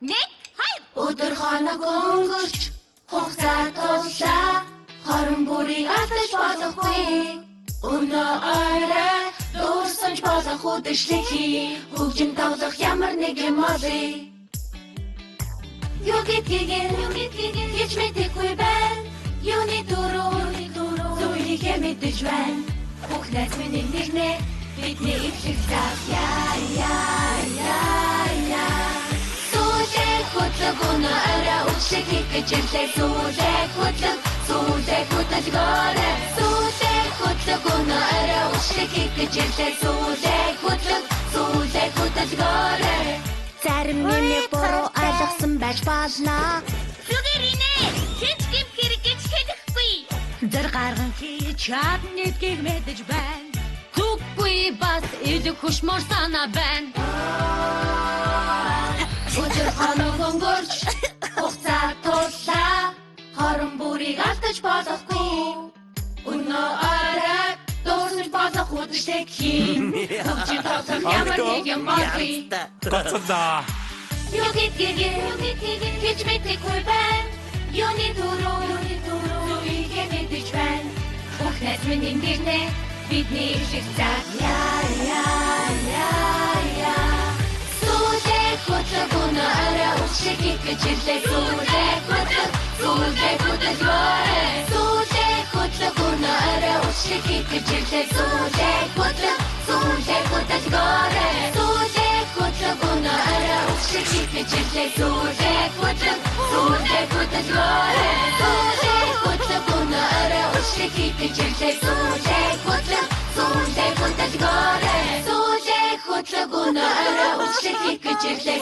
Нэг, хоёр. Өдөр хоног өнгөрч хугацаа туллаа. Хорон бүрийг алдаж болохгүй. Өнөө орой дууссан ч болох үдэшлэг хий. Хөгжин тоглох ямар нэг юм олъё. Юу гэдгийг гэж мэдэхгүй байна. Юуны дөрөв зүрхийхээ мэдэж байна. Бүхнээс миний нэрнээ бидний ихлэх цаг яа. Сүүлээ хөтлөг өнөө орой үшлэг хийх гэж ирлээ. Сүүлээ хөтлөг гоорой. Сүүлээ хөтлөг өнөө орой үшлэг хийх гэж ирлээ. Сүүлээ хөтлөг гоорой. Зарим нэмийг буруу ойлгосон байж болно. Зүгээр инэ. Хинч гим хэрэг гэж хэлэхгүй. Зэр гарган хийж чадныг мэдэж байна. Түггүй бас идэх хөшмөр санаа байна. Өдөр хоног өнгөрч хугацаа туллаа. Хорон бүрийг алдаж болохгүй. Өнөө орой дуусч болох үдэшлэг хий. Хөгжин тоглох ямар нэг юм олъё. Гоцолоо. Юу гэдгийг гэж мэдэхгүй байна. Юуны дөрөв ийхэ мэдэж байна. Бүхнээс миний нэрнээ бидний их цаг яа. Сүүлээ хөтлөг өнөө орой үшлэг хийх гэж ирлээ. Сүүлээ хөтлөг гоорой. Сүүлээ хөтлөг өнөө орой үшлэг хийх гэж ирлээ. Сүүлээ хөтлөг гоорой. Сүүлээ хөтлөг өнөө орой үшлэг хийх гэж ирлээ. Сүүлээ хөтлөг гоорой. Сүүлээ хөтлөг өнөө орой үшлэг хийх гэж ирлээ. Сүүлээ хөтлөг гоорой. Сүүлээ хөтлөг өнөө орой үшлэг хийх гэж ирлээ.